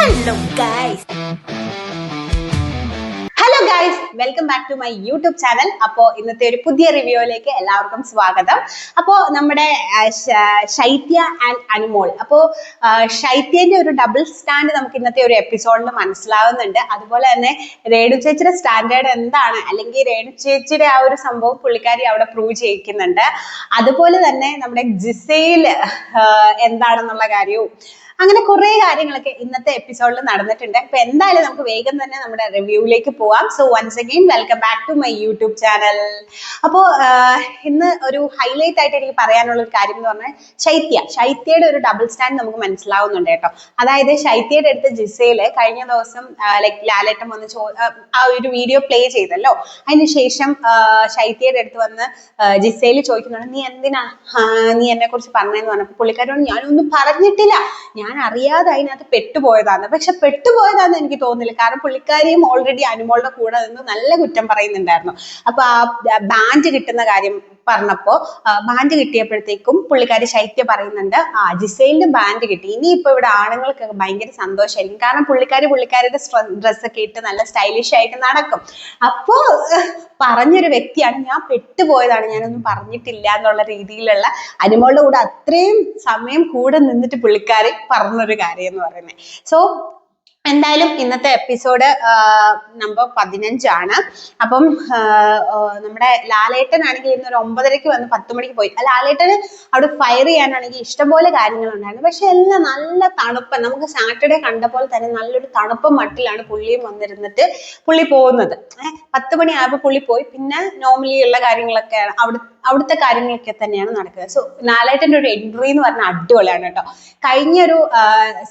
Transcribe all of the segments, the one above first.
Hello guys. Welcome back to my YouTube channel. അപ്പോൾ ഇന്നത്തെ ഒരു പുതിയ റിവ്യൂയിലേക്ക് എല്ലാവർക്കും സ്വാഗതം. അപ്പോൾ നമ്മുടെ ശൈത്യ ആൻഡ് അനുമോൾ, അപ്പോൾ ശൈത്യന്റെ ഒരു ഡബിൾ സ്റ്റാൻഡ് നമുക്ക് ഇന്നത്തെ ഒരു എപ്പിസോഡിൽ മനസ്സിലാവുന്നുണ്ട്. അതുപോലെ തന്നെ രേണു ചേച്ചിയുടെ സ്റ്റാൻഡേർഡ് എന്താണ്, അല്ലെങ്കിൽ രേണു ചേച്ചിയുടെ ആ ഒരു സംഭവം പുള്ളിക്കാരി അവിടെ പ്രൂവ് ചെയ്യിക്കുന്നുണ്ട്. അതുപോലെ തന്നെ നമ്മുടെ ജിസയിൽ എന്താണെന്നുള്ള കാര്യവും അങ്ങനെ കുറെ കാര്യങ്ങളൊക്കെ ഇന്നത്തെ എപ്പിസോഡിൽ നടന്നിട്ടുണ്ട്. അപ്പൊ എന്തായാലും നമുക്ക് വേഗം തന്നെ നമ്മുടെ റിവ്യൂയിലേക്ക് പോവാം. So once again welcome back to my YouTube channel. അപ്പോൾ ഇന്ന് ഒരു ഹൈലൈറ്റ് ആയിട്ട് എനിക്ക് പറയാനുള്ള ഒരു കാര്യം എന്ന് പറഞ്ഞാൽ ശൈത്യയുടെ ഒരു ഡബിൾ സ്റ്റാൻഡ് നമുക്ക് മനസ്സിലാവുന്നുണ്ട് കേട്ടോ. അതായത് ശൈത്യയുടെ അടുത്ത് ജിസയില് കഴിഞ്ഞ ദിവസം ലൈക് ലാലേട്ടൻ വന്ന് ആ ഒരു വീഡിയോ പ്ലേ ചെയ്തല്ലോ. അതിനുശേഷം ശൈത്യയുടെ അടുത്ത് വന്ന് ജിസയിൽ ചോദിക്കുന്നുണ്ട്, നീ എന്നെ കുറിച്ച് പറഞ്ഞെന്ന് പറഞ്ഞപ്പോൾ പുള്ളിക്കാരോട് ഞാനൊന്നും പറഞ്ഞിട്ടില്ല, ഞാൻ അറിയാതെ അതിനകത്ത് പെട്ടുപോയതാണ്. പക്ഷെ പെട്ടുപോയതാന്ന് എനിക്ക് തോന്നുന്നില്ല, കാരണം പുള്ളിക്കാരിയും ഓൾറെഡി അനുമോളുടെ കൂടെ നിന്ന് നല്ല കുറ്റം പറയുന്നുണ്ടായിരുന്നു. അപ്പൊ ആ ബാൻഡ് കിട്ടുന്ന കാര്യം പറഞ്ഞപ്പോ ബാൻഡ് കിട്ടിയപ്പോഴത്തേക്കും പുള്ളിക്കാരി ശൈത്യ പറയുന്നുണ്ട്, ജിസൈലിന്റെ ബാൻഡ് കിട്ടി, ഇനിയിപ്പോ ഇവിടെ ആണുങ്ങൾക്ക് ഭയങ്കര സന്തോഷമായിരിക്കും, കാരണം പുള്ളിക്കാരുടെ ഡ്രസ്സൊക്കെ ഇട്ട് നല്ല സ്റ്റൈലിഷ് ആയിട്ട് നടക്കും. അപ്പോ പറഞ്ഞൊരു വ്യക്തിയാണ്, ഞാൻ പെട്ടുപോയതാണ്, ഞാനൊന്നും പറഞ്ഞിട്ടില്ല എന്നുള്ള രീതിയിലുള്ള അനുമോളുടെ കൂടെ അത്രയും സമയം കൂടെ നിന്നിട്ട് പുള്ളിക്കാരി പറഞ്ഞൊരു കാര്യം എന്ന് പറയുന്നത്. സോ എന്തായാലും ഇന്നത്തെ എപ്പിസോഡ് നമ്പർ 15 അപ്പം നമ്മുടെ ലാലേട്ടൻ ആണെങ്കിൽ ഇന്നൊരു 9:30 വന്ന് 10 മണിക്ക് പോയി. ലാലേട്ടന് അവിടെ ഫയർ ചെയ്യാനാണെങ്കിൽ ഇഷ്ടംപോലെ കാര്യങ്ങളുണ്ടായിരുന്നു. പക്ഷെ എല്ലാം നല്ല തണുപ്പ്, നമുക്ക് സാറ്റർഡേ കണ്ട പോലെ തന്നെ നല്ലൊരു തണുപ്പ് മട്ടിലാണ് പുള്ളിയും വന്നിരുന്നിട്ട് പുള്ളി പോകുന്നത്. 10 മണിയായപ്പോൾ പുള്ളി പോയി. പിന്നെ നോർമലി ഉള്ള കാര്യങ്ങളൊക്കെ അവിടുത്തെ കാര്യങ്ങളൊക്കെ തന്നെയാണ് നടക്കുന്നത്. സോ ലാലേട്ടൻ്റെ ഒരു എൻട്രി എന്ന് പറഞ്ഞാൽ അടിപൊളിയാണ് കേട്ടോ. കഴിഞ്ഞൊരു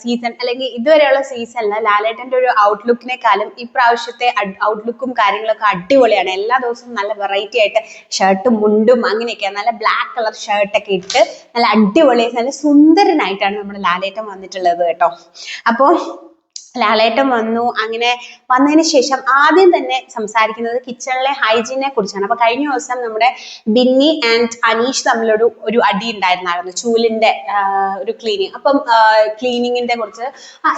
സീസൺ അല്ലെങ്കിൽ ഇതുവരെയുള്ള സീസണിൽ ലാലേട്ടൻ്റെ ഒരു ഔട്ട്ലുക്കിനെക്കാളും ഇപ്രാവശ്യത്തെ ഔട്ട്ലുക്കും കാര്യങ്ങളൊക്കെ അടിപൊളിയാണ്. എല്ലാ ദിവസവും നല്ല വെറൈറ്റി ആയിട്ട് ഷർട്ടും മുണ്ടും അങ്ങനെയൊക്കെയാണ്, നല്ല ബ്ലാക്ക് കളർ ഷർട്ടൊക്കെ ഇട്ട് നല്ല അടിപൊളിയായി നല്ല സുന്ദരനായിട്ടാണ് നമ്മുടെ ലാലേട്ടൻ വന്നിട്ടുള്ളത് കേട്ടോ. അപ്പോൾ ലാലേട്ടൻ വന്നു. അങ്ങനെ വന്നതിന് ശേഷം ആദ്യം തന്നെ സംസാരിക്കുന്നത് കിച്ചണിലെ ഹൈജീനെ കുറിച്ചാണ്. അപ്പൊ കഴിഞ്ഞ ദിവസം നമ്മുടെ ബിന്നി ആൻഡ് അനീഷ് തമ്മിലൊരു അടി ഉണ്ടായിരുന്നായിരുന്നു, ചൂലിന്റെ ഒരു ക്ലീനിങ്. അപ്പം ക്ലീനിങ്ങിന്റെ കുറിച്ച്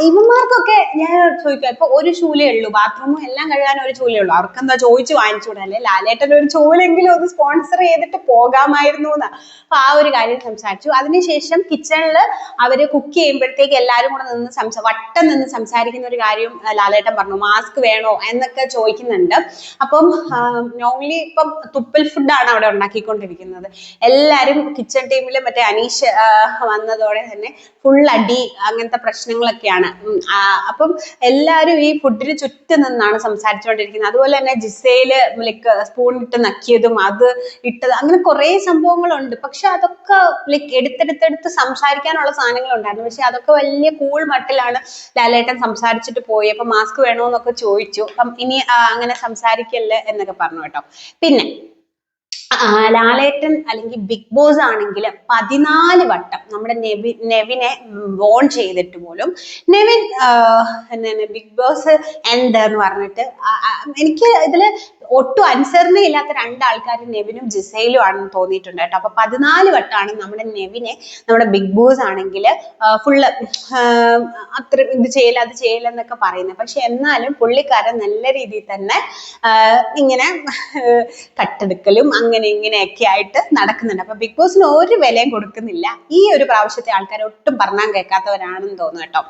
ഇവന്മാർക്കൊക്കെ ഞാൻ ചോദിക്കാം, ഇപ്പൊ ഒരു ചൂലേ ഉള്ളൂ, ബാത്റൂമും എല്ലാം കഴുകാൻ ഒരു ചൂലേ ഉള്ളൂ, അവർക്കെന്താ ചോദിച്ചു വാങ്ങിച്ചുകൂടല്ലേ, ലാലേട്ടൻ ഒരു ചൂലെങ്കിലും ഒന്ന് സ്പോൺസർ ചെയ്തിട്ട് പോകാമായിരുന്നു എന്ന്. അപ്പൊ ആ ഒരു കാര്യം സംസാരിച്ചു. അതിനുശേഷം കിച്ചണില് അവര് കുക്ക് ചെയ്യുമ്പോഴത്തേക്ക് എല്ലാവരും കൂടെ നിന്ന് വട്ടം നിന്ന് സംസാരിക്കുന്ന ഒരു കാര്യം ലാലേട്ടൻ പറഞ്ഞു, മാസ്ക് വേണോ എന്നൊക്കെ ചോദിക്കുന്നുണ്ട്. അപ്പം നോർമലി ഇപ്പം തുപ്പൽ ഫുഡാണ് അവിടെ ഉണ്ടാക്കിക്കൊണ്ടിരിക്കുന്നത്. എല്ലാരും കിച്ചൺ ടീമിൽ മറ്റേ അനീഷ് വന്നതോടെ തന്നെ ഫുൾ അടി അങ്ങനത്തെ പ്രശ്നങ്ങളൊക്കെയാണ്. അപ്പം എല്ലാരും ഈ ഫുഡിന് ചുറ്റും നിന്നാണ് സംസാരിച്ചുകൊണ്ടിരിക്കുന്നത്. അതുപോലെ തന്നെ ജിസയില് ലൈക്ക് സ്പൂൺ ഇട്ട് നക്കിയതും അത് ഇട്ടത് അങ്ങനെ കുറെ സംഭവങ്ങളുണ്ട്. പക്ഷെ അതൊക്കെ ലൈക്ക് എടുത്തെടുത്ത് സംസാരിക്കാനുള്ള സാധനങ്ങൾ ഉണ്ടായിരുന്നു. പക്ഷെ അതൊക്കെ വലിയ കൂൾ മട്ടിലാണ് ലാലേട്ടൻ സംസാരിച്ചിട്ട് പോയി. അപ്പൊ മാസ്ക് വേണോന്നൊക്കെ ചോദിച്ചു. അപ്പം ഇനി അങ്ങനെ സംസാരിക്കല്ലേ എന്നൊക്കെ പറഞ്ഞു കേട്ടോ. പിന്നെ ലാലേട്ടൻ അല്ലെങ്കിൽ ബിഗ് ബോസ് ആണെങ്കിൽ 14 വട്ടം നമ്മുടെ നെവിനെ വോൺ ചെയ്തിട്ട് പോലും നെവിൻ ബിഗ് ബോസ് എന്താന്ന് പറഞ്ഞിട്ട് എനിക്ക് ഇതില് ഒട്ടും അനുസരണയില്ലാത്ത രണ്ടാൾക്കാർ നെവിനും ജിസയിലും ആണെന്ന് തോന്നിയിട്ടുണ്ട് കേട്ടോ. അപ്പൊ 14 വട്ടമാണ് നമ്മുടെ നെവിനെ നമ്മുടെ ബിഗ് ബോസ് ആണെങ്കിൽ ഫുള്ള് അത്ര ഇത് ചെയ്യില്ല അത് ചെയ്യില്ല എന്നൊക്കെ പറയുന്നത്. പക്ഷെ എന്നാലും പുള്ളിക്കാരൻ നല്ല രീതിയിൽ തന്നെ ഇങ്ങനെ കട്ടെടുക്കലും അങ്ങനെ ഇങ്ങനെയൊക്കെ ആയിട്ട് നടക്കുന്നുണ്ട്. അപ്പൊ ബിഗ് ബോസിന് ഒരു വിലയും കൊടുക്കുന്നില്ല. ഈ ഒരു പ്രാവശ്യത്തെ ആൾക്കാർ ഒട്ടും പറഞ്ഞാൽ കേൾക്കാത്തവരാണെന്ന് തോന്നുന്നു കേട്ടോ.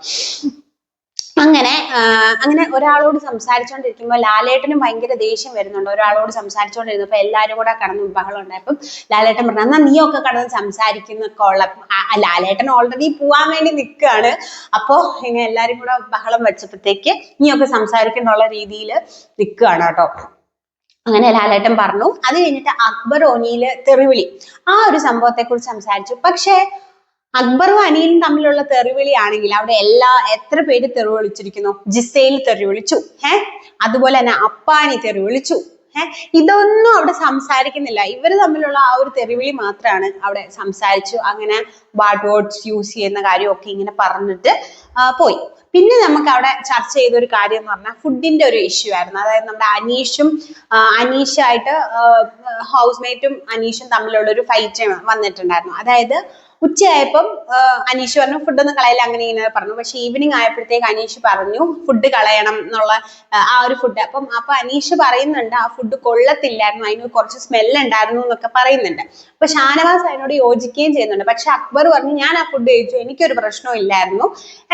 അങ്ങനെ ഒരാളോട് സംസാരിച്ചുകൊണ്ടിരിക്കുമ്പോൾ ലാലേട്ടനും ഭയങ്കര ദേഷ്യം വരുന്നുണ്ട്. ഒരാളോട് സംസാരിച്ചുകൊണ്ടിരുന്നപ്പോ എല്ലാവരും കൂടെ കടന്ന് ബഹളം ഉണ്ടായപ്പം ലാലേട്ടൻ പറഞ്ഞു, എന്നാ നീയൊക്കെ കടന്ന് സംസാരിക്കുന്നൊക്കെ ഉള്ള ലാലേട്ടൻ ഓൾറെഡി പോവാൻ വേണ്ടി നിൽക്കുകയാണ്. അപ്പോ ഇങ്ങനെ എല്ലാരും കൂടെ ബഹളം വെച്ചപ്പോഴത്തേക്ക് നീയൊക്കെ സംസാരിക്കുന്നുള്ള രീതിയിൽ നിൽക്കുകയാണ് കേട്ടോ. അങ്ങനെ ലാലേട്ടൻ പറഞ്ഞു. അത് കഴിഞ്ഞിട്ട് അക്ബർ ഒനിയില് തെറിവിളി, ആ ഒരു സംഭവത്തെ കുറിച്ച് സംസാരിച്ചു. പക്ഷെ അക്ബറും അനിയനും തമ്മിലുള്ള തെറിവിളി ആണെങ്കിൽ അവിടെ എത്ര പേര് തെറി വിളിച്ചിരിക്കുന്നു. ജിസയിൽ തെറി വിളിച്ചു, അതുപോലെ തന്നെ അപ്പാനി തെറി വിളിച്ചു. ഇതൊന്നും അവിടെ സംസാരിക്കുന്നില്ല. ഇവര് തമ്മിലുള്ള ആ ഒരു തെറിവിളി മാത്രമാണ് അവിടെ സംസാരിച്ചു. അങ്ങനെ ബാഡ് വേർഡ്സ് യൂസ് ചെയ്യുന്ന കാര്യമൊക്കെ ഇങ്ങനെ പറഞ്ഞിട്ട് പോയി. പിന്നെ നമുക്ക് അവിടെ ചർച്ച ചെയ്ത ഒരു കാര്യം എന്ന് പറഞ്ഞാൽ ഫുഡിന്റെ ഒരു ഇഷ്യൂ ആയിരുന്നു. അതായത് നമ്മുടെ അനീഷായിട്ട് ഹൗസ് മേറ്റും അനീഷും തമ്മിലുള്ള ഒരു ഫൈറ്റ് വന്നിട്ടുണ്ടായിരുന്നു. അതായത് ഉച്ചയായപ്പം അനീഷ് പറഞ്ഞു ഫുഡൊന്നും കളയില്ല, അങ്ങനെ ഇങ്ങനെ പറഞ്ഞു. പക്ഷെ ഈവനിങ് ആയപ്പോഴത്തേക്ക് അനീഷ് പറഞ്ഞു ഫുഡ് കളയണം എന്നുള്ള ആ ഒരു ഫുഡ്. അപ്പൊ അനീഷ് പറയുന്നുണ്ട് ആ ഫുഡ് കൊള്ളത്തില്ലായിരുന്നു, അതിന് കുറച്ച് സ്മെല്ല് ഉണ്ടായിരുന്നു എന്നൊക്കെ പറയുന്നുണ്ട്. അപ്പൊ ഷാനവാസ് അതിനോട് യോജിക്കുകയും ചെയ്യുന്നുണ്ട്. പക്ഷെ അക്ബർ പറഞ്ഞു ഞാൻ ആ ഫുഡ് കഴിച്ചു, എനിക്കൊരു പ്രശ്നവും ഇല്ലായിരുന്നു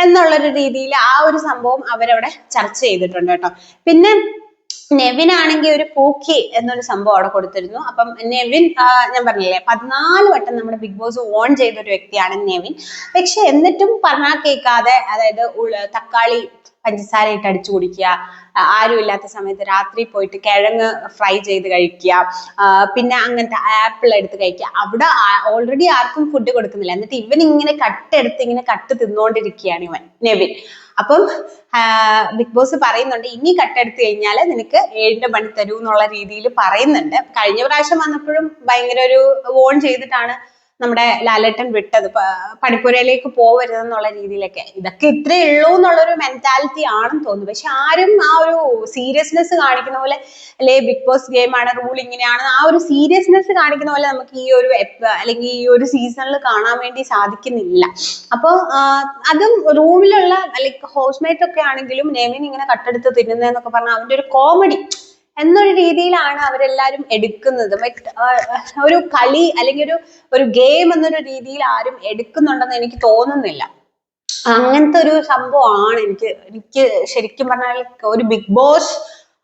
എന്നുള്ളൊരു രീതിയിൽ ആ ഒരു സംഭവം അവരവിടെ ചർച്ച ചെയ്തിട്ടുണ്ട് കേട്ടോ. പിന്നെ നെവിൻ ആണെങ്കിൽ ഒരു പൂക്കി എന്നൊരു സംഭവം അവിടെ കൊടുത്തിരുന്നു. അപ്പം നെവിൻ ഞാൻ പറഞ്ഞില്ലേ 14 വട്ടം നമ്മുടെ ബിഗ് ബോസ് ഓൺ ചെയ്ത ഒരു വ്യക്തിയാണ് നെവിൻ. പക്ഷെ എന്നിട്ടും പറഞ്ഞാൽ കേൾക്കാതെ, അതായത് തക്കാളി പഞ്ചസാര ഇട്ട് അടിച്ചു കുടിക്കുക, ആരും ഇല്ലാത്ത സമയത്ത് രാത്രി പോയിട്ട് കിഴങ്ങ് ഫ്രൈ ചെയ്ത് കഴിക്കുക, പിന്നെ അങ്ങനത്തെ ആപ്പിൾ എടുത്ത് കഴിക്കുക. അവിടെ ഓൾറെഡി ആർക്കും ഫുഡ് കൊടുക്കുന്നില്ല, എന്നിട്ട് ഇവൻ ഇങ്ങനെ കട്ടെടുത്ത് ഇങ്ങനെ കട്ട് തിന്നുകൊണ്ടിരിക്കുകയാണ് ഇവൻ നെവിൻ. അപ്പം ബിഗ് ബോസ് പറയുന്നുണ്ട് ഇനി കട്ടെടുത്ത് കഴിഞ്ഞാൽ നിനക്ക് 7ന്റെ പണി തരൂ എന്നുള്ള രീതിയിൽ പറയുന്നുണ്ട്. കഴിഞ്ഞ പ്രാവശ്യം വന്നപ്പോഴും ഭയങ്കര ഒരു വോൺ ചെയ്തിട്ടാണ് നമ്മുടെ ലാലേട്ടൻ വിട്ടത്, പണിപ്പുരയിലേക്ക് പോവരുതെന്നുള്ള രീതിയിലൊക്കെ. ഇതൊക്കെ ഇത്രേ ഉള്ളൂ എന്നുള്ളൊരു മെന്റാലിറ്റി ആണെന്ന് തോന്നുന്നു. പക്ഷെ ആരും ആ ഒരു സീരിയസ്നെസ് കാണിക്കുന്ന പോലെ, അല്ലെ ബിഗ് ബോസ് ഗെയിമാണ്, റൂൾ ഇങ്ങനെയാണ്, ആ ഒരു സീരിയസ്നെസ് കാണിക്കുന്ന പോലെ നമുക്ക് ഈ ഒരു അല്ലെങ്കിൽ ഈ ഒരു സീസണിൽ കാണാൻ വേണ്ടി സാധിക്കുന്നില്ല. അപ്പോൾ അതും റൂമിലുള്ള ലൈക്ക് ഹൗസ്മേറ്റ് ഒക്കെ ആണെങ്കിലും നെവിൻ ഇങ്ങനെ കട്ടെടുത്ത് തിന്നുന്നതെന്നൊക്കെ പറഞ്ഞാൽ അവന്റെ ഒരു കോമഡി എന്നൊരു രീതിയിലാണ് അവരെല്ലാരും എടുക്കുന്നത്. ഒരു കളി അല്ലെങ്കിൽ ഒരു ഗെയിം എന്നൊരു രീതിയിൽ ആരും എടുക്കുന്നുണ്ടെന്ന് എനിക്ക് തോന്നുന്നില്ല. അങ്ങനത്തെ ഒരു സംഭവമാണ് എനിക്ക് ശരിക്കും പറഞ്ഞാൽ ഒരു ബിഗ് ബോസ്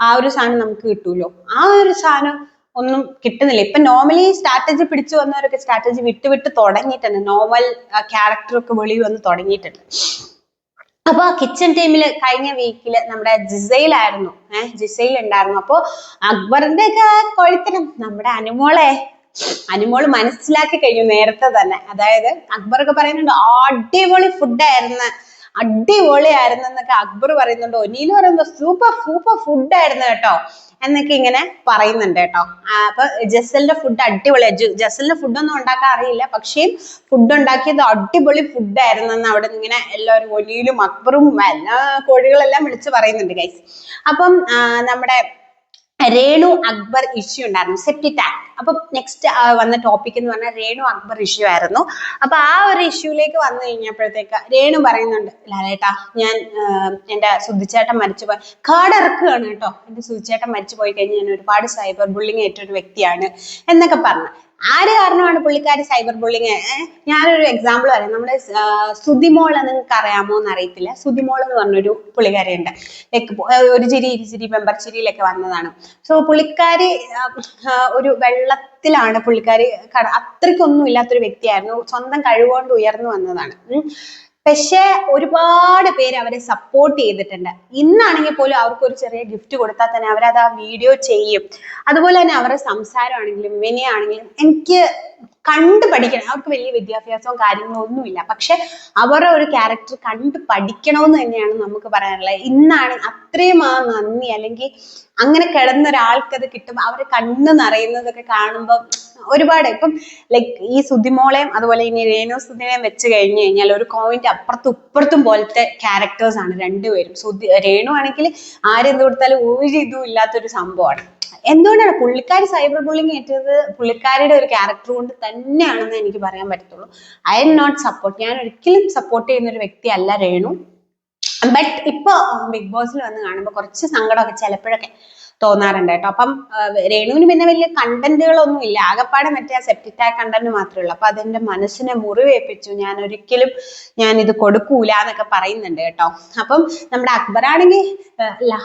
ആ ഒരു സാധനം നമുക്ക് കിട്ടൂലോ, ആ ഒരു സാധനം ഒന്നും കിട്ടുന്നില്ല. ഇപ്പൊ നോർമലി സ്ട്രാറ്റജി പിടിച്ചു വന്നവരൊക്കെ സ്ട്രാറ്റജി വിട്ട് തുടങ്ങിയിട്ടുണ്ട്, നോർമൽ ക്യാരക്ടറൊക്കെ വെളിയിൽ വന്ന് തുടങ്ങിയിട്ടുണ്ട്. അപ്പൊ കിച്ചൺ ടീമിൽ കഴിഞ്ഞ വീക്കില് നമ്മുടെ ജിസൈൽ ഉണ്ടായിരുന്നു. അപ്പൊ അക്ബറിന്റെ ഒക്കെ കൊഴുത്തനം നമ്മുടെ അനുമോള് മനസ്സിലാക്കി കഴിഞ്ഞു നേരത്തെ തന്നെ. അതായത് അക്ബറൊക്കെ പറയുന്നുണ്ട് അടിപൊളിയായിരുന്നു എന്നൊക്കെ അക്ബർ പറയുന്നുണ്ട്. ഒനീല് പറയുമ്പോ സൂപ്പർ ഫുഡായിരുന്നു കേട്ടോ എന്നൊക്കെ ഇങ്ങനെ പറയുന്നുണ്ട് കേട്ടോ. അപ്പൊ ജസലിന്റെ ഫുഡ് അടിപൊളിയാണ്. ജസലിന്റെ ഫുഡൊന്നും ഉണ്ടാക്കാൻ അറിയില്ല, പക്ഷേ ഫുഡ് ഉണ്ടാക്കിയത് അടിപൊളി ഫുഡായിരുന്നു എന്ന് അവിടെ ഇങ്ങനെ എല്ലാവരും ഒലിയിലും അക്ബറും എല്ലാ കോഴികളെല്ലാം വിളിച്ച് പറയുന്നുണ്ട് ഗൈസ്. അപ്പം നമ്മുടെ രേണു അക്ബർ ഇഷ്യൂ ഉണ്ടായിരുന്നു, സെപ്റ്റി ടാങ്ക്. അപ്പൊ നെക്സ്റ്റ് വന്ന ടോപ്പിക് എന്ന് പറഞ്ഞാൽ രേണു അക്ബർ ഇഷ്യൂ ആയിരുന്നു. അപ്പൊ ആ ഒരു ഇഷ്യൂലേക്ക് വന്നു കഴിഞ്ഞപ്പോഴത്തേക്ക് രേണു പറയുന്നുണ്ട് ലാലേട്ടാ ഞാൻ എന്റെ സുധിച്ചേട്ടൻ മരിച്ചുപോയി കാർഡ് ഇറക്കുകയാണ് കേട്ടോ, എന്റെ സുധിച്ചേട്ടൻ മരിച്ചു പോയി കഴിഞ്ഞ് ഞാൻ ഒരുപാട് സൈബർ ബുള്ളിങ് ഏറ്റൊരു വ്യക്തിയാണ് എന്നൊക്കെ പറഞ്ഞു. ആര് കാരണമാണ് പുള്ളിക്കാരി സൈബർ ബുള്ളിങ്? ഞാനൊരു എക്സാമ്പിൾ പറയാം. നമ്മുടെ സുതിമോൾ നിങ്ങൾക്ക് അറിയാമോ എന്ന് അറിയത്തില്ല. സുതിമോൾ എന്ന് പറഞ്ഞൊരു പുള്ളിക്കാരിയുണ്ട്, ലൈക്ക് ഒരു ചിരി ഇരുചിരി മെമ്പർ ചിരിയിലൊക്കെ വന്നതാണ്. സോ പുള്ളിക്കാരി ഒരു വെള്ളത്തിലാണ് പുള്ളിക്കാരി, അത്രയ്ക്കൊന്നും ഇല്ലാത്തൊരു വ്യക്തിയായിരുന്നു, സ്വന്തം കഴിവുകൊണ്ട് ഉയർന്നു വന്നതാണ്. പക്ഷെ ഒരുപാട് പേര് അവരെ സപ്പോർട്ട് ചെയ്തിട്ടുണ്ട്. ഇന്നാണെങ്കിൽ പോലും അവർക്ക് ഒരു ചെറിയ ഗിഫ്റ്റ് കൊടുത്താൽ തന്നെ അവരത് ആ വീഡിയോ ചെയ്യും. അതുപോലെ തന്നെ അവരുടെ സംസാരമാണെങ്കിലും വിനയാണെങ്കിലും എനിക്ക് കണ്ടു പഠിക്കണം. അവർക്ക് വലിയ വിദ്യാഭ്യാസവും കാര്യങ്ങളും ഒന്നുമില്ല, പക്ഷെ അവരുടെ ഒരു ക്യാരക്ടർ കണ്ടു പഠിക്കണമെന്ന് തന്നെയാണ് നമുക്ക് പറയാനുള്ളത്. ഇന്നാണ് അത്രയും ആ നന്ദി, അല്ലെങ്കിൽ അങ്ങനെ കിടന്ന ഒരാൾക്ക് അത് കിട്ടുമ്പോൾ അവരെ കണ്ണ് നിറയുന്നതൊക്കെ കാണുമ്പോൾ ഒരുപാട്. ഇപ്പം ലൈക്ക് ഈ സുതിമോളെയും അതുപോലെ ഇനി രേണു സുധിനെയും വെച്ച് കഴിഞ്ഞു കഴിഞ്ഞാൽ ഒരു കോയിന്റ് അപ്പുറത്തും ഇപ്പുറത്തും പോലത്തെ ക്യാരക്ടേഴ്സ് ആണ് രണ്ടുപേരും. രേണു ആണെങ്കിൽ ആരെന്ത് കൊടുത്താലും ഒരു ഇതും ഇല്ലാത്തൊരു സംഭവമാണ്. എന്തുകൊണ്ടാണ് പുള്ളിക്കാരി സൈബർ ബുള്ളിങ് ഏറ്റത്? പുള്ളിക്കാരിയുടെ ഒരു ക്യാരക്ടർ കൊണ്ട് തന്നെയാണെന്ന് എനിക്ക് പറയാൻ പറ്റത്തുള്ളൂ. ഐ എം നോട്ട് സപ്പോർട്ട്, ഞാൻ ഒരിക്കലും സപ്പോർട്ട് ചെയ്യുന്ന ഒരു വ്യക്തിയല്ല രേണു. ബട്ട് ഇപ്പൊ ബിഗ് ബോസിൽ വന്ന് കാണുമ്പോൾ കുറച്ച് സങ്കടമൊക്കെ ചിലപ്പോഴൊക്കെ തോന്നാറുണ്ട് കേട്ടോ. അപ്പം രേണുവിന് പിന്നെ വലിയ കണ്ടന്റുകളൊന്നും ഇല്ല, ആകപ്പാടെ മറ്റേ ആ സെപ്റ്റിറ്റാക് കണ്ടന്റ് മാത്രമേ ഉള്ളൂ. അപ്പൊ അതെന്റെ മനസ്സിനെ മുറിവേൽപ്പിച്ചു, ഞാൻ ഇത് കൊടുക്കൂല എന്നൊക്കെ പറയുന്നുണ്ട് കേട്ടോ. അപ്പം നമ്മുടെ അക്ബറാണെങ്കിൽ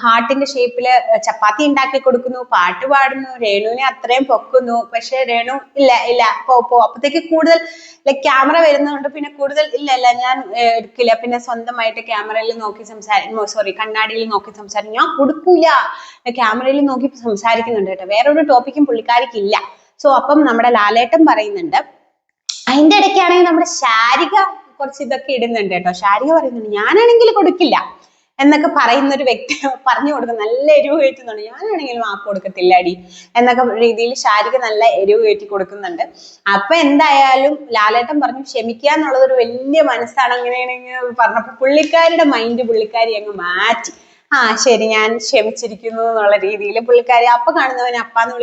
ഹാർട്ടിന്റെ ഷേപ്പില് ചപ്പാത്തി ഉണ്ടാക്കി കൊടുക്കുന്നു, പാട്ട് പാടുന്നു, രേണുവിനെ അത്രയും പൊക്കുന്നു. പക്ഷെ രേണു ഇല്ല പോ അപ്പത്തേക്ക് കൂടുതൽ ലൈക് ക്യാമറ വരുന്നതുകൊണ്ട് പിന്നെ കൂടുതൽ ഇല്ല ഞാൻ എടുക്കില്ല, പിന്നെ സ്വന്തമായിട്ട് ക്യാമറയിൽ നോക്കി കണ്ണാടിയിൽ നോക്കി സംസാരിക്കും, ഞാൻ കൊടുക്കൂല, ക്യാമറയിൽ നോക്കി സംസാരിക്കുന്നുണ്ട് കേട്ടോ. വേറൊരു ടോപ്പിക്കും പുള്ളിക്കാരിക്ക് ഇല്ല. സോ അപ്പം നമ്മുടെ ലാലേട്ടൻ പറയുന്നുണ്ട്. അതിന്റെ ഇടയ്ക്കാണെങ്കിൽ നമ്മുടെ ശാരിക കുറച്ച് ഇതൊക്കെ ഇടുന്നുണ്ട് കേട്ടോ. ശാരിക പറയുന്നുണ്ട് ഞാനാണെങ്കിൽ കൊടുക്കില്ല എന്നൊക്കെ പറയുന്ന ഒരു വ്യക്തി പറഞ്ഞു കൊടുക്കും, നല്ല എരിവ് കയറ്റുന്നുണ്ട്, ഞാനാണെങ്കിലും വാക്ക് കൊടുക്കത്തില്ല അടി എന്നൊക്കെ രീതിയിൽ ശാരിക നല്ല എരിവ് കയറ്റി കൊടുക്കുന്നുണ്ട്. അപ്പൊ എന്തായാലും ലാലേട്ടൻ പറഞ്ഞു ക്ഷമിക്കുക എന്നുള്ളത് ഒരു വലിയ മനസ്സാണ്, അങ്ങനെയാണെങ്കിൽ പറഞ്ഞപ്പോ പുള്ളിക്കാരിയുടെ മൈൻഡ് പുള്ളിക്കാരി അങ്ങ് മാറ്റി. ശരി, ഞാൻ ക്ഷമിച്ചിരിക്കുന്നു എന്നുള്ള രീതിയിൽ പുള്ളിക്കാരി അപ്പ കാണുന്നവനെ അപ്പാന്ന്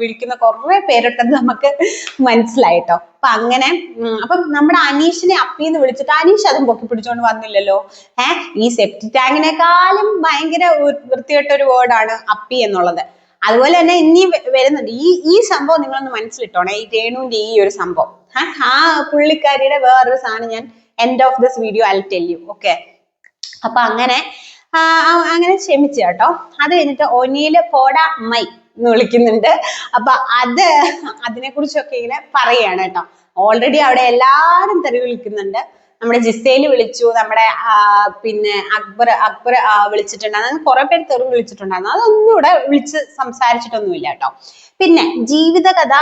വിളിക്കുന്ന കുറെ പേരുണ്ടെന്ന് നമുക്ക് മനസ്സിലായിട്ടോ. അപ്പൊ അങ്ങനെ അപ്പം നമ്മുടെ അനീഷിനെ അപ്പിന്ന് വിളിച്ചിട്ട് അനീഷ് അതും പൊക്കി പിടിച്ചോണ്ട് വന്നില്ലല്ലോ. ഈ സെപ്റ്റി ടാങ്കിനേക്കാളും ഭയങ്കര വൃത്തികെട്ട ഒരു വേർഡാണ് അപ്പി എന്നുള്ളത്. അതുപോലെ തന്നെ ഇനി വരുന്നുണ്ട് ഈ സംഭവം നിങ്ങളൊന്ന് മനസ്സിലിട്ടോണേ, ഈ രേണുവിന്റെ ഈ ഒരു സംഭവം. പുള്ളിക്കാരിയുടെ വേറൊരു സാധനം ഞാൻ end of this video I tell you. Okay, അപ്പൊ അങ്ങനെ ക്ഷമിച്ചു കേട്ടോ. അത് കഴിഞ്ഞിട്ട് ഒനിയില് പോടാ മൈ എന്ന് വിളിക്കുന്നുണ്ട്. അപ്പൊ അതിനെ കുറിച്ചൊക്കെ ഇങ്ങനെ പറയാണ് കേട്ടോ. ഓൾറെഡി അവിടെ എല്ലാരും തെറി വിളിക്കുന്നുണ്ട്. നമ്മുടെ ജിസേല് വിളിച്ചു, നമ്മുടെ പിന്നെ അക്ബർ വിളിച്ചിട്ടുണ്ടായിരുന്നു, കുറെ പേര് തെറി വിളിച്ചിട്ടുണ്ടായിരുന്നു. അതൊന്നും ഇവിടെ വിളിച്ച് സംസാരിച്ചിട്ടൊന്നുമില്ല കേട്ടോ. പിന്നെ ജീവിതകഥ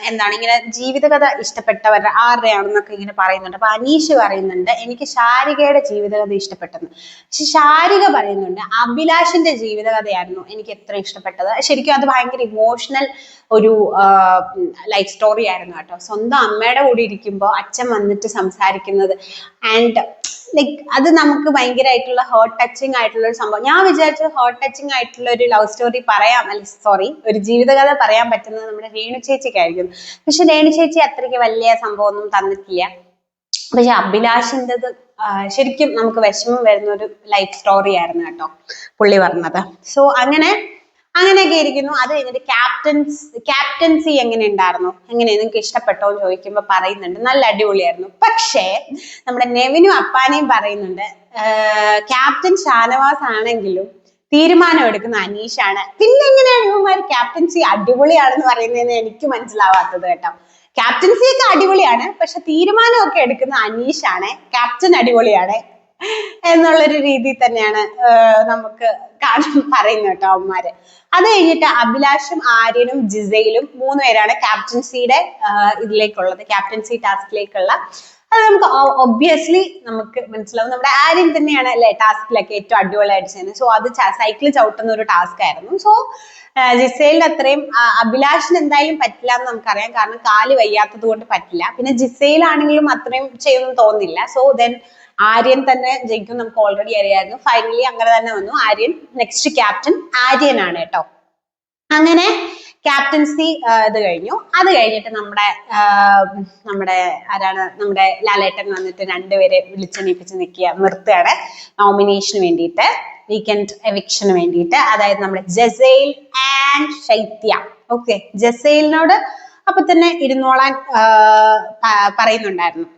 എന്താണ് ഇങ്ങനെ ജീവിതകഥ ഇഷ്ടപ്പെട്ടവർ ആരുടെയാണെന്നൊക്കെ ഇങ്ങനെ പറയുന്നുണ്ട്. അപ്പൊ അനീഷ് പറയുന്നുണ്ട് എനിക്ക് ശാരികയുടെ ജീവിതകഥ ഇഷ്ടപ്പെട്ടെന്ന്. പക്ഷെ ശാരിക പറയുന്നുണ്ട് അഭിലാഷിന്റെ ജീവിതകഥയായിരുന്നു എനിക്ക് എത്ര ഇഷ്ടപ്പെട്ടത്. ശരിക്കും അത് ഭയങ്കര ഇമോഷണൽ ഒരു ലൈഫ് സ്റ്റോറി ആയിരുന്നു കേട്ടോ. സ്വന്തം അമ്മയുടെ കൂടെ ഇരിക്കുമ്പോൾ അച്ഛൻ വന്നിട്ട് സംസാരിക്കുന്നത് ആൻഡ് ലൈക്ക് അത് നമുക്ക് ഭയങ്കരമായിട്ടുള്ള ഹേർട്ട് ടച്ചിങ് ആയിട്ടുള്ള ഒരു സംഭവം. ഞാൻ വിചാരിച്ചു ഹേർട്ട് ടച്ചിങ് ആയിട്ടുള്ള ഒരു ലവ് സ്റ്റോറി ഒരു ജീവിതകഥ പറയാൻ പറ്റുന്നത് നമ്മുടെ രേണു ചേച്ചിക്കായിരിക്കും. പക്ഷെ രേണു ചേച്ചി അത്രയ്ക്ക് വലിയ സംഭവമൊന്നും തന്നിട്ടില്ല. പക്ഷെ അഭിലാഷിൻ്റെത് ശരിക്കും നമുക്ക് വിഷമം വരുന്ന ഒരു ലൈഫ് സ്റ്റോറി ആയിരുന്നു കേട്ടോ പുള്ളി പറഞ്ഞത്. സോ അങ്ങനെയൊക്കെ ഇരിക്കുന്നു. അത് കഴിഞ്ഞിട്ട് ക്യാപ്റ്റൻസി എങ്ങനെ ഉണ്ടായിരുന്നു, നിങ്ങൾക്ക് ഇഷ്ടപ്പെട്ടോ എന്ന് ചോദിക്കുമ്പോൾ പറയുന്നുണ്ട് നല്ല അടിപൊളിയായിരുന്നു. പക്ഷേ നമ്മുടെ നെവിനും അപ്പാനെയും പറയുന്നുണ്ട് ക്യാപ്റ്റൻ ഷാനവാസ് ആണെങ്കിലും തീരുമാനം എടുക്കുന്ന അനീഷാണ്. പിന്നെ എങ്ങനെയാണ് ഇവന്മാർ ക്യാപ്റ്റൻസി അടിപൊളിയാണെന്ന് പറയുന്നതെന്ന് എനിക്ക് മനസ്സിലാവാത്തത് കേട്ടോ. ക്യാപ്റ്റൻസി ഒക്കെ അടിപൊളിയാണ്, പക്ഷെ തീരുമാനമൊക്കെ എടുക്കുന്ന അനീഷാണ്, ക്യാപ്റ്റൻ അടിപൊളിയാണ് എന്നുള്ളൊരു രീതിയിൽ തന്നെയാണ് നമുക്ക് പറയുന്നത് കേട്ടോ അവന്മാര്. അത് കഴിഞ്ഞിട്ട് അഭിലാഷും ആര്യനും ജിസയിലും 3 പേരാണ് ക്യാപ്റ്റൻസിയുടെ ക്യാപ്റ്റൻസി ടാസ്കിലേക്കുള്ള. അത് നമുക്ക് ഒബ്വിയസ്ലി നമുക്ക് മനസ്സിലാവും. നമ്മുടെ ആര്യൻ തന്നെയാണ് അല്ലെ ടാസ്കിലൊക്കെ ഏറ്റവും അടിപൊളിയായിട്ട് ചെയ്യുന്നത്. സോ അത് സൈക്കിൾ ചവിട്ടുന്ന ഒരു ടാസ്ക് ആയിരുന്നു. സോ ജിസയിലിന് അത്രയും അഭിലാഷിന് എന്തായാലും പറ്റില്ല എന്ന് നമുക്കറിയാം, കാരണം കാല് വയ്യാത്തത് കൊണ്ട് പറ്റില്ല. പിന്നെ ജിസയിലാണെങ്കിലും അത്രയും ചെയ്യുമെന്ന് തോന്നുന്നില്ല. സോ ദെൻ ആര്യൻ തന്നെ ജയിക്കും, നമുക്ക് ഓൾറെഡി അറിയായിരുന്നു. ഫൈനലി അങ്ങനെ തന്നെ വന്നു. ആര്യൻ നെക്സ്റ്റ് ക്യാപ്റ്റൻ ആര്യനാണ് കേട്ടോ. അങ്ങനെ ക്യാപ്റ്റൻസി ഇത് കഴിഞ്ഞു. അത് കഴിഞ്ഞിട്ട് നമ്മുടെ ആരാണ് നമ്മുടെ ലാലേട്ടൻ വന്നിട്ട് 2 പേരെ വിളിച്ചെണീപ്പിച്ച് നിർത്തുകയാണ് നോമിനേഷന് വേണ്ടിയിട്ട്, വീക്കെൻഡ് എവിക്ഷന് വേണ്ടിയിട്ട്. അതായത് നമ്മുടെ ജസേൽ ആൻഡ് ശൈത്യ. ഓക്കെ, ജസേലിനോട് അപ്പൊ തന്നെ ഇരുന്നോളാൻ പറയുന്നുണ്ടായിരുന്നു,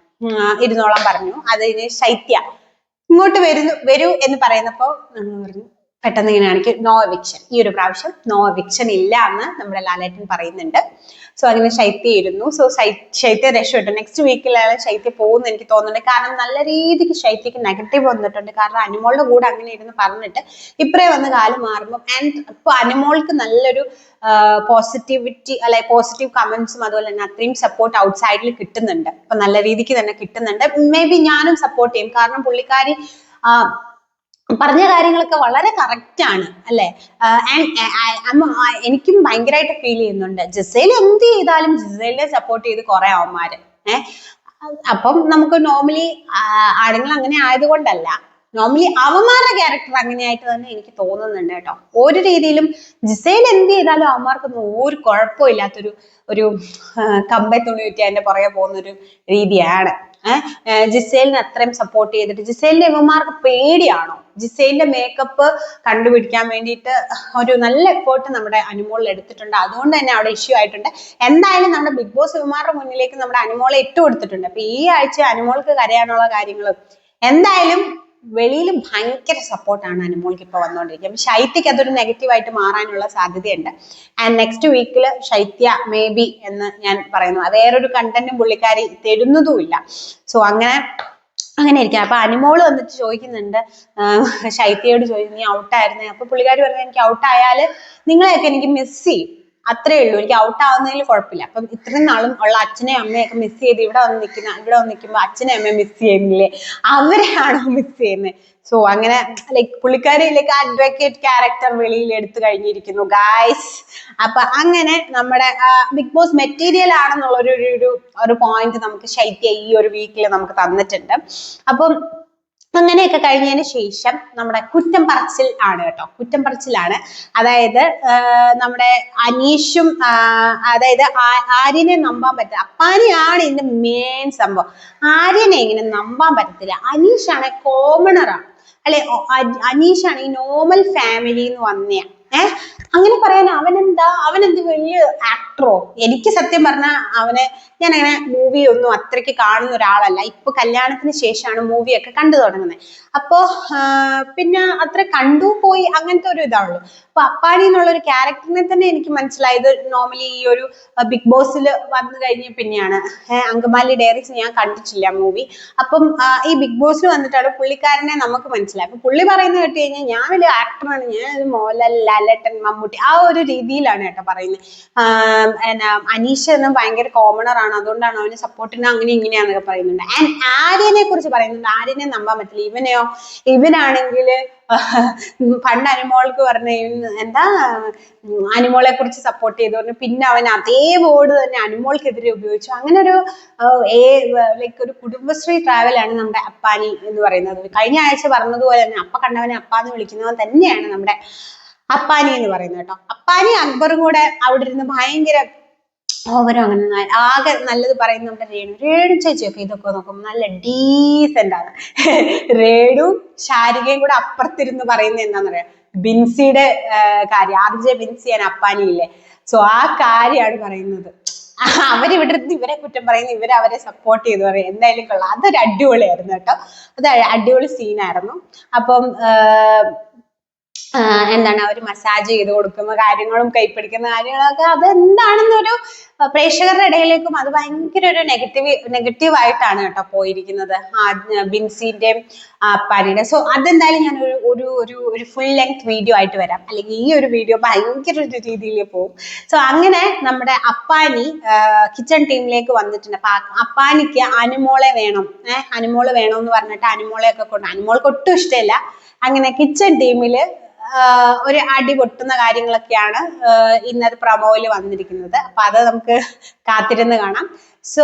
ഇരുന്നോളാൻ പറഞ്ഞു. അതിന് ശൈത്യ ഇങ്ങോട്ട് വരൂ എന്ന് പറയുന്നപ്പോ നമ്മൾ പറഞ്ഞു പെട്ടെന്ന് ഇങ്ങനെ ആണെങ്കിൽ നോ എവിക്ഷൻ, ഈ ഒരു പ്രാവശ്യം നോ എവിക്ഷൻ ഇല്ല എന്ന് നമ്മുടെ ലാലേട്ടൻ പറയുന്നുണ്ട്. സോ അങ്ങനെ ശൈത്യ ഇരുന്നു. സോ ശൈത്യ രക്ഷപ്പെട്ടു. നെക്സ്റ്റ് വീക്കിലാണ് ശൈത്യ പോകുന്നു എനിക്ക് തോന്നുന്നുണ്ട്. കാരണം നല്ല രീതിക്ക് ശൈത്യക്ക് നെഗറ്റീവ് വന്നിട്ടുണ്ട്. കാരണം അനുമോളുടെ കൂടെ അങ്ങനെ ഇരുന്ന് പറഞ്ഞിട്ട് ഇപ്പറേ വന്ന് കാലം മാറുമ്പോൾ ആൻഡ് ഇപ്പൊ അനുമോൾക്ക് നല്ലൊരു പോസിറ്റിവിറ്റി പോസിറ്റീവ് കമന്റ്സും അതുപോലെ തന്നെ അത്രയും സപ്പോർട്ട് ഔട്ട്സൈഡിൽ കിട്ടുന്നുണ്ട്. അപ്പൊ നല്ല രീതിക്ക് തന്നെ കിട്ടുന്നുണ്ട്. മേ ബി ഞാനും സപ്പോർട്ട് ചെയ്യും, കാരണം പുള്ളിക്കാരി പറഞ്ഞ കാര്യങ്ങളൊക്കെ വളരെ കറക്റ്റ് ആണ് അല്ലെ. എനിക്കും ഭയങ്കരമായിട്ട് ഫീൽ ചെയ്യുന്നുണ്ട്. ജിസേൽ എന്ത് ചെയ്താലും ജിസേലിനെ സപ്പോർട്ട് ചെയ്ത് കുറെ അവന്മാര് അപ്പം നമുക്ക് നോർമലി ആണുങ്ങൾ അങ്ങനെ ആയതുകൊണ്ടല്ല, നോർമലി അവന്മാരുടെ ക്യാരക്ടർ അങ്ങനെയായിട്ട് തന്നെ എനിക്ക് തോന്നുന്നുണ്ട് കേട്ടോ. ഒരു രീതിയിലും ജിസേൽ എന്ത് ചെയ്താലും അവന്മാർക്കൊന്നും ഒരു കുഴപ്പമില്ലാത്തൊരു കമ്പെ തുണി വിറ്റി അതിന്റെ പുറകെ പോകുന്നൊരു രീതിയാണ്. ജിസേലിനെ അത്രയും സപ്പോർട്ട് ചെയ്തിട്ട് ജിസേലിന്റെ ഇവന്മാർക്ക് പേടിയാണോ? ജിസേലിന്റെ മേക്കപ്പ് കണ്ടുപിടിക്കാൻ വേണ്ടിയിട്ട് ഒരു നല്ല എഫേർട്ട് നമ്മുടെ അനുമോളിൽ എടുത്തിട്ടുണ്ട്. അതുകൊണ്ട് തന്നെ അവിടെ ഇഷ്യൂ ആയിട്ടുണ്ട്. എന്തായാലും നമ്മുടെ ബിഗ് ബോസ് ഇവന്മാരുടെ മുന്നിലേക്ക് നമ്മുടെ അനുമോളെ ഇട്ട് കൊടുത്തിട്ടുണ്ട്. അപ്പൊ ഈ ആഴ്ച അനുമോൾക്ക് കരയാനുള്ള കാര്യങ്ങളും എന്തായാലും വെളിയിൽ ഭയങ്കര സപ്പോർട്ടാണ് അനുമോൾക്ക് ഇപ്പൊ വന്നുകൊണ്ടിരിക്കുന്നത്. ശൈത്യക്ക് അതൊരു നെഗറ്റീവായിട്ട് മാറാനുള്ള സാധ്യതയുണ്ട്. ആൻഡ് നെക്സ്റ്റ് വീക്കിൽ ശൈത്യ മേ ബി എന്ന് ഞാൻ പറയുന്നു. വേറൊരു കണ്ടന്റും പുള്ളിക്കാരി തരുന്നതുമില്ല. സോ അങ്ങനെ ഇരിക്കാം. അപ്പൊ അനുമോള് വന്നിട്ട് ചോദിക്കുന്നുണ്ട്, ശൈത്യയോട് ചോദിക്കുന്നു നീ ഔട്ടായിരുന്നേ. അപ്പൊ പുള്ളിക്കാരി പറഞ്ഞു എനിക്ക് ഔട്ടായാല് നിങ്ങളെയൊക്കെ എനിക്ക് മിസ് ചെയ്യും, അത്രേ ഉള്ളൂ, എനിക്ക് ഔട്ട് ആവുന്നതിൽ കുഴപ്പമില്ല. അപ്പം ഇത്രയും നാളും ഉള്ള അച്ഛനെയും അമ്മയൊക്കെ മിസ് ചെയ്ത് ഇവിടെ വന്ന് നിൽക്കുമ്പോൾ അച്ഛനെയും അമ്മയും മിസ് ചെയ്യുന്നില്ലേ, അവരെയാണോ മിസ് ചെയ്യുന്നത്? സോ അങ്ങനെ പുള്ളിക്കാരി അഡ്വക്കേറ്റ് ക്യാരക്ടർ വെളിയിൽ എടുത്തു കഴിഞ്ഞിരിക്കുന്നു ഗായ്സ്. അപ്പൊ അങ്ങനെ നമ്മുടെ ബിഗ് ബോസ് മെറ്റീരിയൽ ആണെന്നുള്ള ഒരു പോയിന്റ് നമുക്ക് ശൈത്യ ഈ ഒരു വീക്കിൽ നമുക്ക് തന്നിട്ടുണ്ട്. അപ്പം അങ്ങനെയൊക്കെ കഴിഞ്ഞതിന് ശേഷം നമ്മുടെ കുറ്റം പറച്ചിൽ ആണ് കേട്ടോ, കുറ്റം പറച്ചിലാണ്. അതായത് നമ്മുടെ അനീഷും അതായത് ആര്യനെ നമ്പാൻ പറ്റില്ല, അപ്പാനെയാണ് ഇതിന്റെ മെയിൻ സംഭവം. ആര്യനെ ഇങ്ങനെ നമ്പാൻ പറ്റത്തില്ല. അനീഷാണ് കോമണറാണ് അല്ലെ, അനീഷാണ് ഈ നോർമൽ ഫാമിലി എന്ന് വന്നേ. അങ്ങനെ പറയാൻ അവനെന്ത് വലിയ ആക്ടറോ? എനിക്ക് സത്യം പറഞ്ഞാൽ ഞാൻ അങ്ങനെ മൂവി ഒന്നും അത്രയ്ക്ക് കാണുന്ന ഒരാളല്ല. ഇപ്പൊ കല്യാണത്തിന് ശേഷമാണ് മൂവിയൊക്കെ കണ്ടു തുടങ്ങുന്നത്. അപ്പോ പിന്നെ അത്ര കണ്ടു പോയി അങ്ങനത്തെ ഒരു ഇതാണല്ലോ. അപ്പൊ അപ്പാനി എന്നുള്ളൊരു ക്യാരക്ടറിനെ തന്നെ എനിക്ക് മനസ്സിലായത് നോർമലി ഈ ഒരു ബിഗ് ബോസിൽ വന്നു കഴിഞ്ഞ പിന്നെയാണ്. അങ്കമാലി ഡയറീസ് ഞാൻ കണ്ടിട്ടില്ല മൂവി. അപ്പം ഈ ബിഗ് ബോസിൽ വന്നിട്ടാണ് പുള്ളിക്കാരനെ നമുക്ക് മനസ്സിലായി. അപ്പൊ പുള്ളി പറയുന്നത് കേട്ട് കഴിഞ്ഞാൽ ഞാൻ വലിയ ആക്ടറാണ്, ഞാൻ മോഹൻലാൽ, ലാലേട്ടൻ, മമ്മൂട്ടി ആ ഒരു രീതിയിലാണ് കേട്ടോ പറയുന്നത്. അനീഷ് എന്നും ഭയങ്കര കോമണർ ആണ്, അതുകൊണ്ടാണ് അവന് സപ്പോർട്ടിന് അങ്ങനെ ഇങ്ങനെയാന്നൊക്കെ പറയുന്നുണ്ട്. ആൻഡ് ആര്യനെ കുറിച്ച് പറയുന്നുണ്ട്, ആര്യനെ നമ്പാൻ പറ്റില്ല. ഇവനാണെങ്കിൽ പണ്ട് അനുമോൾക്ക് പറഞ്ഞ എന്താ അനുമോളെ കുറിച്ച് സപ്പോർട്ട് ചെയ്തു പറഞ്ഞു, പിന്നെ അവൻ അതേ വേർഡ് തന്നെ അനുമോൾക്കെതിരെ ഉപയോഗിച്ചു. അങ്ങനെ ഒരു ലൈക്ക് ഒരു കുടുംബശ്രീ ട്രാവലാണ് നമ്മുടെ അപ്പാനി എന്ന് പറയുന്നത്. കഴിഞ്ഞ ആഴ്ച പറഞ്ഞതുപോലെ തന്നെ അപ്പ കണ്ടവനെ അപ്പാന്ന് വിളിക്കുന്നവൻ തന്നെയാണ് നമ്മുടെ അപ്പാനി എന്ന് പറയുന്നത് കേട്ടോ. അപ്പാനി അക്ബറും കൂടെ അവിടെ ഇരുന്ന് ഭയങ്കര ഓവരോ അങ്ങനെ ആകെ നല്ലത് പറയുന്ന നമ്മുടെ രേണു ചേച്ചിയൊക്കെ ഇതൊക്കെ നോക്കുമ്പോൾ നല്ല ഡീസെന്റ് ആണ്. രേണു ശാരികയും കൂടെ അപ്പുറത്തിരുന്ന് പറയുന്നത് എന്താന്ന് പറയാ, ബിൻസിയുടെ കാര്യം. RJ ബിൻസി ആണ് അപ്പാനിയില്ലേ, സോ ആ കാര്യമാണ് പറയുന്നത്. അവരിവിടെ ഇവരെ കുറ്റം പറയുന്നു, അവരെ സപ്പോർട്ട് ചെയ്തു പറയും. എന്തായാലും കൊള്ളാം, അതൊരു അടിപൊളിയായിരുന്നു കേട്ടോ. അത് അടിപൊളി സീനായിരുന്നു. അപ്പം എന്താണ് അവർ മസാജ് ചെയ്ത് കൊടുക്കുന്ന കാര്യങ്ങളും കൈപ്പിടിക്കുന്ന കാര്യങ്ങളൊക്കെ അതെന്താണെന്നൊരു പ്രേക്ഷകരുടെ ഇടയിലേക്കും അത് ഭയങ്കര ഒരു നെഗറ്റീവ് ആയിട്ടാണ് കേട്ടോ പോയിരിക്കുന്നത്, ബിൻസിന്റെയും അപ്പാനിയുടെ. സോ അതെന്തായാലും ഞാൻ ഒരു ഫുൾ ലെങ്ത് വീഡിയോ ആയിട്ട് വരാം, അല്ലെങ്കിൽ ഈ ഒരു വീഡിയോ ഭയങ്കര ഒരു രീതിയിൽ പോകും. സോ അങ്ങനെ നമ്മുടെ അപ്പാനി കിച്ചൺ ടീമിലേക്ക് വന്നിട്ടുണ്ട്. അപ്പൊ അപ്പാനിക്ക് അനുമോളെ വേണം, അനുമോള് വേണമെന്ന് പറഞ്ഞിട്ട് അനുമോളെയൊക്കെ കൊണ്ട്, അനുമോൾക്ക് ഒട്ടും ഇഷ്ടമില്ല. അങ്ങനെ കിച്ചൺ ടീമില് ഒരു അടി പൊട്ടുന്ന കാര്യങ്ങളൊക്കെയാണ് ഇന്നത്തെ പ്രമോയില് വന്നിരിക്കുന്നത്. അപ്പൊ അത് നമുക്ക് കാത്തിരുന്ന് കാണാം. സോ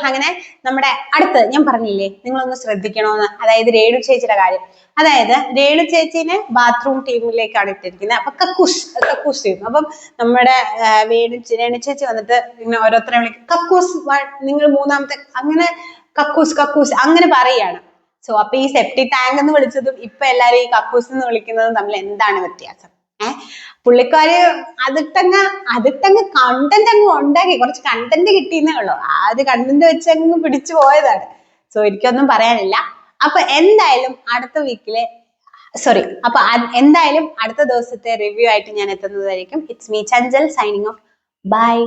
അങ്ങനെ നമ്മുടെ അടുത്ത് ഞാൻ പറഞ്ഞില്ലേ നിങ്ങളൊന്ന് ശ്രദ്ധിക്കണോന്ന്, അതായത് രേണു ചേച്ചിയുടെ കാര്യം. അതായത് രേണു ചേച്ചിനെ ബാത്റൂം ടീമിലേക്കാണ് ഇട്ടിരിക്കുന്നത്. അപ്പൊ കക്കൂസ് ടീം. അപ്പം നമ്മുടെ രേണു ചേച്ചി വന്നിട്ട് ഇങ്ങനെ ഓരോരുത്തരെ വിളിക്കും, കക്കൂസ് നിങ്ങൾ മൂന്നാമത്തെ, അങ്ങനെ കക്കൂസ് അങ്ങനെ പറയാണ്. സോ അപ്പൊ ഈ സെപ്റ്റി ടാങ്ക് എന്ന് വിളിച്ചതും ഇപ്പൊ എല്ലാരും ഈ കക്കൂസ് എന്ന് വിളിക്കുന്നതും തമ്മിൽ എന്താണ് വ്യത്യാസം? പുള്ളിക്കാര് അതിട്ടങ്ങ് കണ്ടന്റ് അങ്ങ് ഉണ്ടാക്കി, കുറച്ച് കണ്ടന്റ് കിട്ടിയെന്നേ ഉള്ളൂ. ആ ഒരു കണ്ടന്റ് വെച്ച് അങ്ങ് പിടിച്ചു പോയതാണ്. സോ എനിക്കൊന്നും പറയാനില്ല. അപ്പൊ എന്തായാലും അടുത്ത ദിവസത്തെ റിവ്യൂ ആയിട്ട് ഞാൻ എത്തുന്നതായിരിക്കും. It's me Chanchal signing off. By.